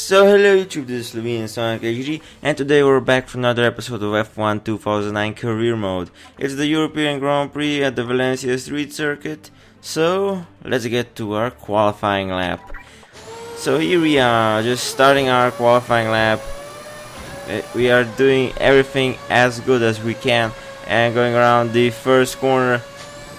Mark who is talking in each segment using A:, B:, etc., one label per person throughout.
A: So hello YouTube, this is Slovenian Sonic HG, and today we're back for another episode of F1 2009 Career Mode. It's the European Grand Prix at the Valencia street circuit, so let's get to our qualifying lap. So here we are, just starting our qualifying lap. We are doing everything as good as we can, and going around the first corner,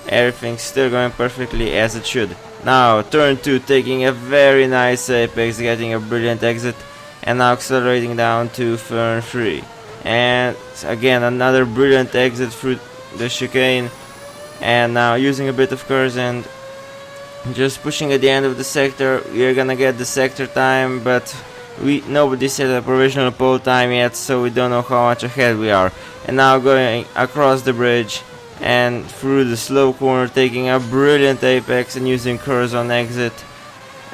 A: everything's still going perfectly as it should. Now turn 2, taking a very nice apex, getting a brilliant exit, and now accelerating down to turn 3. And again another brilliant exit through the chicane, and now using a bit of curves and just pushing at the end of the sector. We're gonna get the sector time, but nobody set a provisional pole time yet, so we don't know how much ahead we are. And now going across the bridge and through the slow corner, taking a brilliant apex and using curves on exit.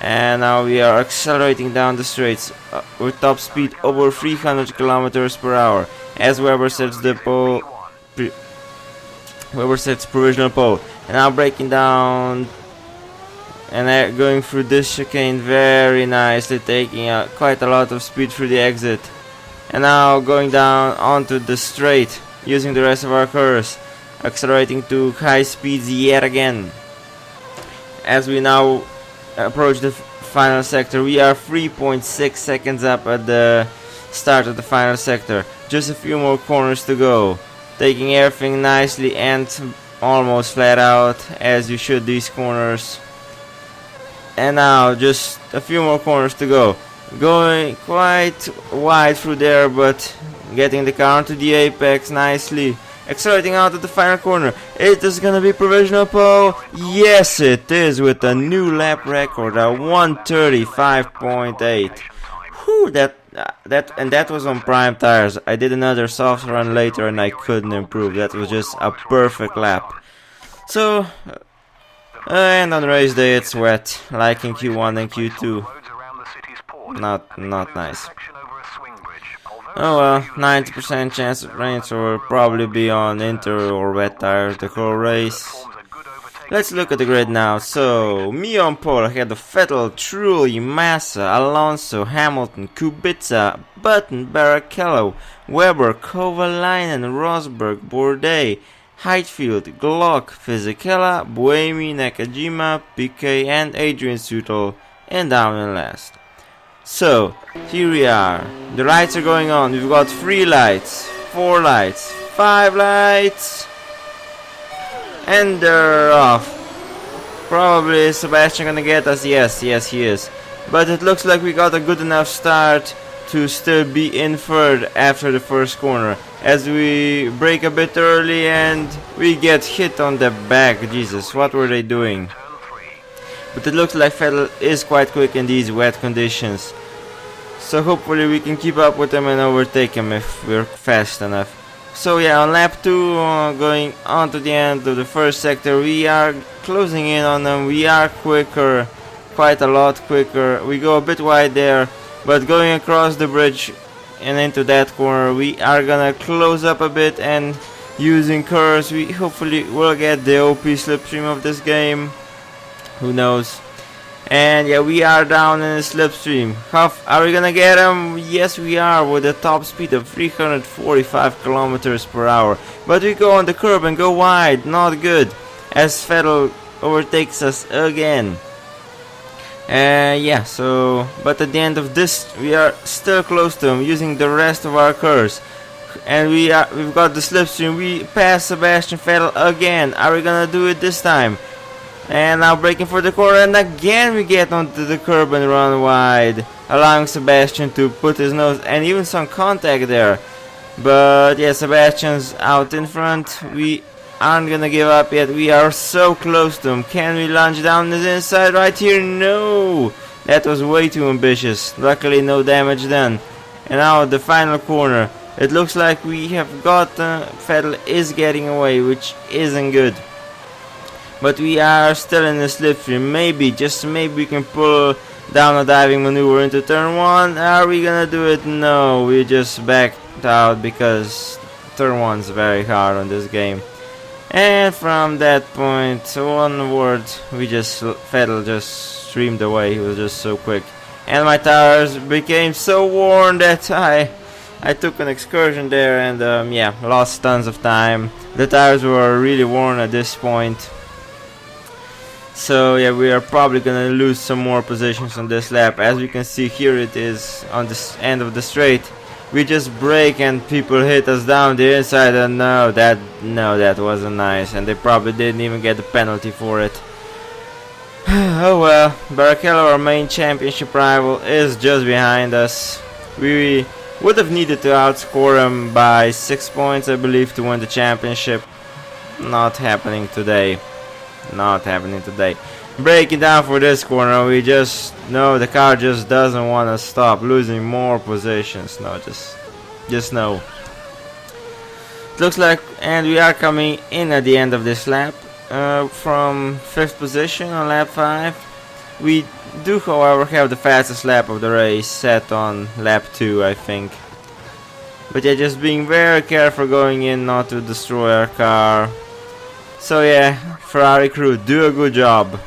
A: And now we are accelerating down the straights with top speed over 300 kilometers per hour as Weber sets the pole. Weber sets provisional pole, and now braking down and going through this chicane very nicely, taking quite a lot of speed through the exit. And now going down onto the straight using the rest of our curves, accelerating to high speeds yet again. As we now approach the final sector, we are 3.6 seconds up at the start of the final sector. Just a few more corners to go, taking everything nicely and almost flat out, as you should these corners. And now just a few more corners to go, going quite wide through there, but getting the car onto the apex nicely. Accelerating out of the final corner. It is gonna be provisional pole. Yes, it is, with a new lap record, a 1:35.8. Whew, that was on prime tires. I did another soft run later and I couldn't improve. That was just a perfect lap. So, and on race day it's wet, like in Q1 and Q2. Not nice. Oh well, 90% chance of rain, so we'll probably be on inter or wet tires the whole race. Let's look at the grid now. So, me on pole ahead of Vettel, Trulli, Massa, Alonso, Hamilton, Kubica, Button, Barrichello, Weber, Kovalainen, Rosberg, Bourdais, Heidfeld, Glock, Fisichella, Buemi, Nakajima, Piquet, and Adrian Sutil, and down in last. So, here we are. The lights are going on. We've got 3 lights, 4 lights, 5 lights, and they're off. Probably Sebastian gonna get us. Yes, he is. But it looks like we got a good enough start to still be in third after the first corner, as we brake a bit early and we get hit on the back. Jesus, what were they doing? But it looks like Vettel is quite quick in these wet conditions, so hopefully we can keep up with him and overtake him if we're fast enough. So yeah, on lap 2, going on to the end of the first sector, we are closing in on them. We are quicker, quite a lot quicker. We go a bit wide there, but going across the bridge and into that corner, we are gonna close up a bit, and using curves we hopefully will get the OP slipstream of this game. Who knows? And yeah, we are down in the slipstream. Are we gonna get him? Yes, we are, with a top speed of 345 kilometers per hour. But we go on the curb and go wide. Not good, as Vettel overtakes us again. Yeah, so, but at the end of this, we are still close to him, using the rest of our curves. And we've got the slipstream. We pass Sebastian Vettel again. Are we gonna do it this time? And now braking for the corner, and again we get onto the curb and run wide, allowing Sebastian to put his nose and even some contact there. But yeah, Sebastian's out in front. We aren't gonna give up yet. We are so close to him. Can we lunge down his inside right here? No! That was way too ambitious. Luckily no damage done. And now the final corner. It looks like we have got Vettel is getting away, which isn't good. But we are still in the slipstream. Maybe, just maybe, we can pull down a diving maneuver into turn 1. Are we gonna do it? No, we just backed out because turn 1's very hard on this game. And from that point onward, Vettel just streamed away. He was just so quick. and my tires became so worn that I took an excursion there and yeah, lost tons of time. The tires were really worn at this point. So yeah, we are probably gonna lose some more positions on this lap. As you can see here, it is on this end of the straight. We just brake and people hit us down the inside, and no, that wasn't nice, and they probably didn't even get the penalty for it. Oh well, Barrichello, our main championship rival, is just behind us. We would have needed to outscore him by 6 points, I believe, to win the championship. Not happening today. Not happening today. Breaking down for this corner, we just know the car just doesn't want to stop, losing more positions. No, just no. It looks like, and we are coming in at the end of this lap from 5th position on lap 5. We do, however, have the fastest lap of the race set on lap 2, I think. But yeah, just being very careful going in not to destroy our car. So yeah, Ferrari crew, do a good job.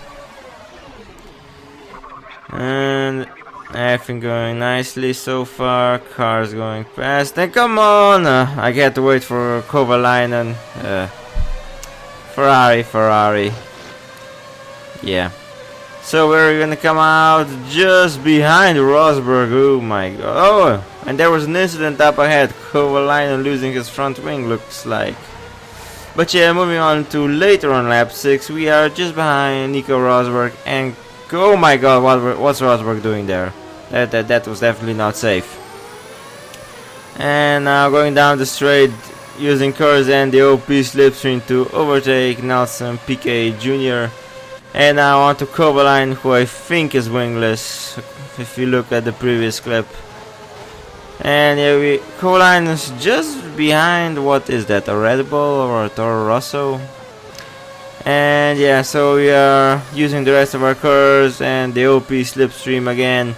A: And everything going nicely so far. Cars going fast. And come on! I get to wait for Kovalainen. Ferrari. Yeah. So we're gonna come out just behind Rosberg. Oh my god. Oh! And there was an incident up ahead. Kovalainen losing his front wing, looks like. But yeah, moving on to later on lap 6, we are just behind Nico Rosberg, and oh my god, what's Rosberg doing there? That was definitely not safe. And now going down the straight, using curves and the OP slipstream to overtake Nelson Piquet Jr. And now on to Kovalainen, who I think is wingless, if you look at the previous clip. And yeah, Kovalainen is just behind, what is that, a Red Bull or a Toro Rosso? And yeah, so we are using the rest of our curves and the OP slipstream again.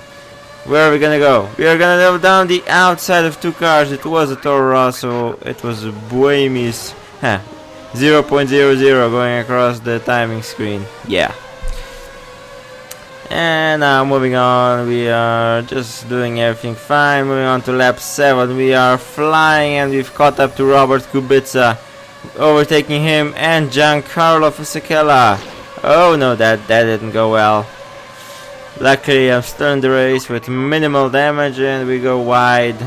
A: Where are we gonna go? We are gonna go down the outside of 2 cars. It was a Toro Rosso, it was a Buemi's 0.00 going across the timing screen. Yeah. And now moving on, we are just doing everything fine. Moving on to lap 7, we are flying and we've caught up to Robert Kubica, overtaking him and Giancarlo Fisichella. Oh no, that didn't go well. Luckily I've started the race with minimal damage and we go wide,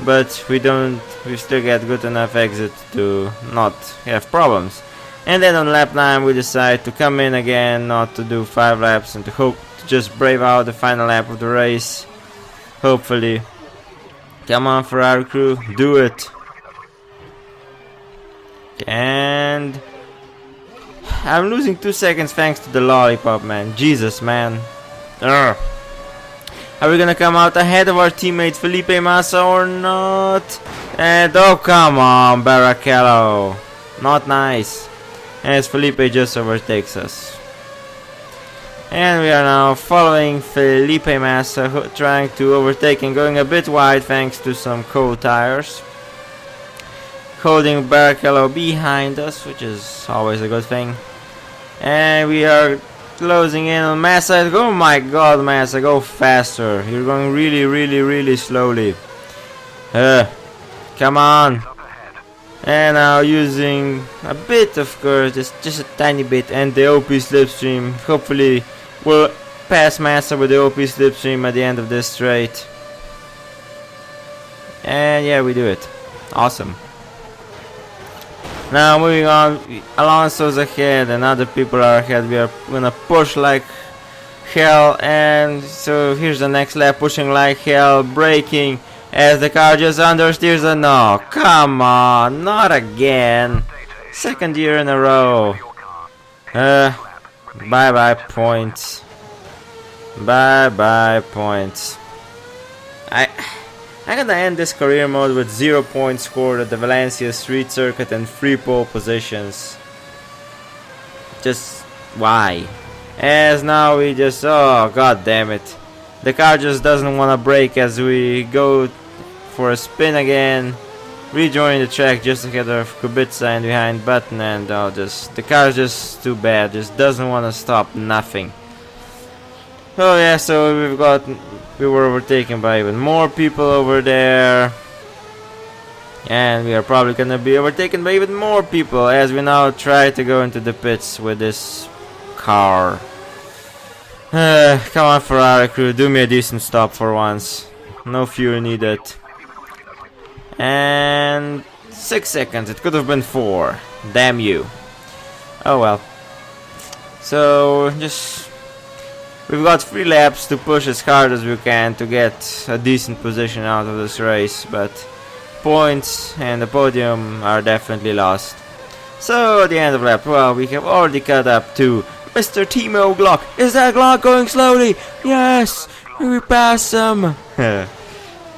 A: but we still get good enough exit to not have problems. And then on lap 9 we decide to come in again, not to do 5 laps, and to hope to just brave out the final lap of the race. Hopefully. Come on, Ferrari crew, do it. And I'm losing 2 seconds thanks to the lollipop, man. Jesus, man. Urgh. Are we gonna come out ahead of our teammate Felipe Massa or not? And oh, come on, Barrichello. Not nice. As Felipe just overtakes us. And we are now following Felipe Massa, trying to overtake and going a bit wide thanks to some cold tires. Holding Barrichello behind us, which is always a good thing. And we are closing in on Massa. Oh my god, Massa, go faster. You're going really slowly. Come on. And now using a bit of curve, just a tiny bit, and the OP slipstream. Hopefully we'll pass Massa with the OP slipstream at the end of this straight. And yeah, we do it. Awesome. Now moving on, Alonso's ahead and other people are ahead. We are gonna push like hell, and so here's the next lap, pushing like hell, braking. As the car just understeers, and no, come on, not again. 2nd year in a row. Bye points. Bye points. I'm gonna end this career mode with 0 points scored at the Valencia street circuit and 3 pole positions. Just why? As now we just, oh god damn it. The car just doesn't want to brake as we go for a spin again, rejoining the track just ahead of Kubica and behind Button, and the car's just too bad, just doesn't want to stop, nothing. Oh yeah, so we've got We were overtaken by even more people over there. And we are probably gonna be overtaken by even more people as we now try to go into the pits with this car. Come on, Ferrari crew, do me a decent stop for once. No fuel needed. And 6 seconds, it could have been 4. Damn you. Oh well. So, we've got 3 laps to push as hard as we can to get a decent position out of this race, but points and the podium are definitely lost. So, at the end of lap 12, we have already caught up to Mr. Timo Glock. Is that Glock going slowly? Yes! We passed him!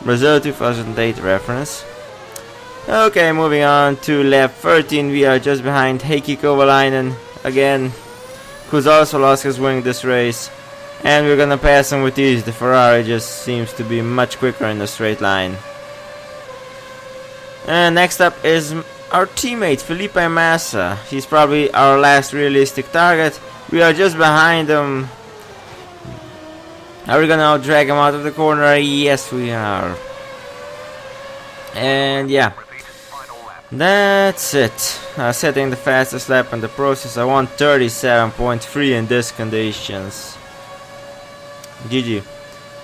A: Brazil 2008 reference. Okay, moving on to lap 13, we are just behind Heikki Kovalainen again, who's also lost his wing this race. And we're gonna pass him with ease. The Ferrari just seems to be much quicker in the straight line. And next up is our teammate Felipe Massa. He's probably our last realistic target. We are just behind him. Are we gonna now drag him out of the corner? Yes, we are. And yeah, that's it. Setting the fastest lap in the process. I want 37.3 in these conditions. GG.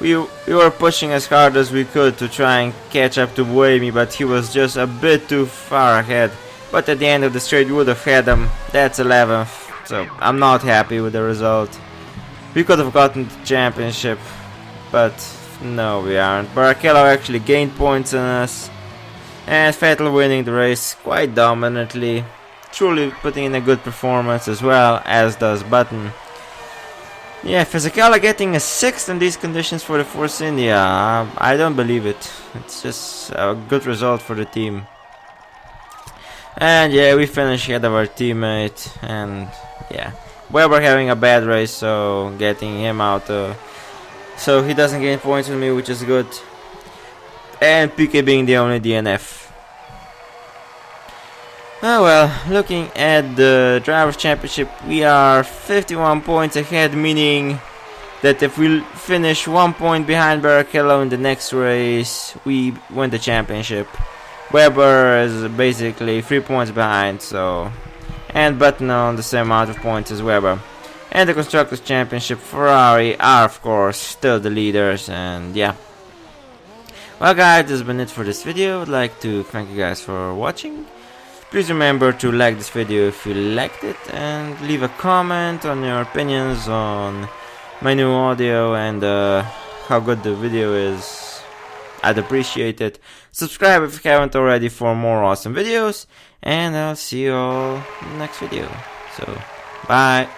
A: We were pushing as hard as we could to try and catch up to Buemi, but he was just a bit too far ahead. But at the end of the straight we would have had him. That's 11th, so I'm not happy with the result. We could have gotten the championship, but no, we aren't. Barrichello actually gained points on us, and Vettel winning the race quite dominantly, truly putting in a good performance as well, as does Button. Yeah, Fisichella getting a 6th in these conditions for the Force India. I don't believe it. It's just a good result for the team. And yeah, we finished ahead of our teammate. And yeah, Weber having a bad race, so getting him out. So he doesn't gain points with me, which is good. And Piquet being the only DNF. Oh well, looking at the Drivers' Championship, we are 51 points ahead, meaning that if we finish 1 point behind Barrichello in the next race, we win the championship. Weber is basically 3 points behind, so, and Button on the same amount of points as Weber. And the Constructors' Championship, Ferrari are of course still the leaders, and yeah. Well guys, this has been it for this video. I'd like to thank you guys for watching. Please remember to like this video if you liked it, and leave a comment on your opinions on my new audio and how good the video is. I'd appreciate it. Subscribe if you haven't already for more awesome videos, and I'll see you all in the next video. So, bye.